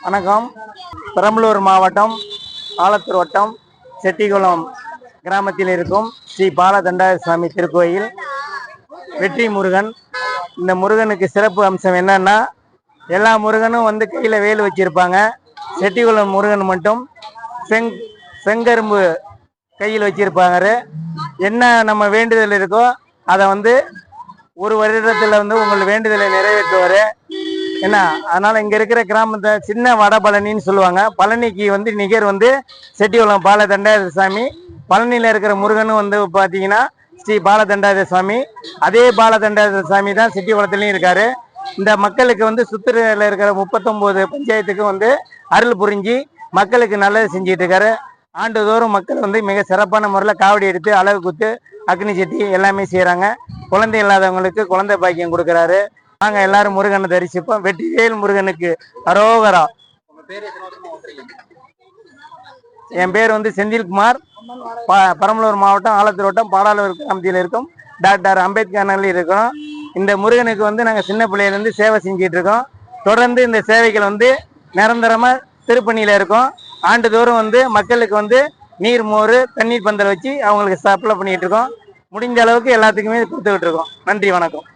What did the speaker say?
வணக்கம். பெரம்பலூர் மாவட்டம் ஆலத்தூர் வட்டம் செட்டிகுளம் கிராமத்தில் இருக்கும் ஸ்ரீ பாலதண்டாயுத சுவாமி திருக்கோயில் வெற்றி முருகன். இந்த முருகனுக்கு சிறப்பு அம்சம் என்னன்னா, எல்லா முருகனும் வந்து கையில் வேல் வச்சிருப்பாங்க. செட்டிகுளம் முருகன் மட்டும் செங்கரும்பு கையில் வச்சிருப்பாங்க. என்ன நம்ம வேண்டுதல் இருக்கோ அதை வந்து ஒரு வருடத்தில் வந்து உங்கள் வேண்டுதலை நிறைவேற்றுவார். என்ன, அதனால இங்க இருக்கிற கிராமத்தை சின்ன வடபழனின்னு சொல்லுவாங்க. பழனிக்கு வந்து நிகர் வந்து செட்டிகுளம் பாலதண்டாயுத சுவாமி. பழனியில இருக்கிற முருகனும் வந்து பாத்தீங்கன்னா ஸ்ரீ பாலதண்டாயுத சுவாமி. அதே பாலதண்டாயுத சுவாமி தான் செட்டிகுளத்திலையும் இருக்காரு. இந்த மக்களுக்கு வந்து சுத்துறையில இருக்கிற 39 பஞ்சாயத்துக்கு வந்து அருள் புரிஞ்சு மக்களுக்கு நல்லது செஞ்சிட்டு இருக்காரு. ஆண்டுதோறும் மக்கள் வந்து மிக சிறப்பான முறையில் காவடி எடுத்து அழகு குத்து அக்னி சட்டி எல்லாமே செய்யறாங்க. குழந்தை இல்லாதவங்களுக்கு குழந்தை பாக்கியம் கொடுக்கறாரு. நாங்க எல்லாரும் முருகனை தரிசிப்போம். வெற்றிவேல் முருகனுக்கு அரோகரா. என் பேர் வந்து செந்தில்குமார். பெரம்பலூர் மாவட்டம் ஆலத்தூர் வட்டம் பாடாலூர் கிராமத்தில் இருக்கும் டாக்டர் அம்பேத்கர் நகரில் இருக்கோம். இந்த முருகனுக்கு வந்து நாங்கள் சின்ன பிள்ளையிலேருந்து சேவை செஞ்சிட்டு இருக்கோம். தொடர்ந்து இந்த சேவைகள் வந்து நிரந்தரமா திருப்பணியில இருக்கோம். ஆண்டுதோறும் வந்து மக்களுக்கு வந்து நீர் மோர் தண்ணீர் பந்தல் வச்சு அவங்களுக்கு சப்ளை பண்ணிட்டு இருக்கோம். முடிஞ்ச அளவுக்கு எல்லாத்துக்குமே கொடுத்துக்கிட்டு இருக்கோம். நன்றி, வணக்கம்.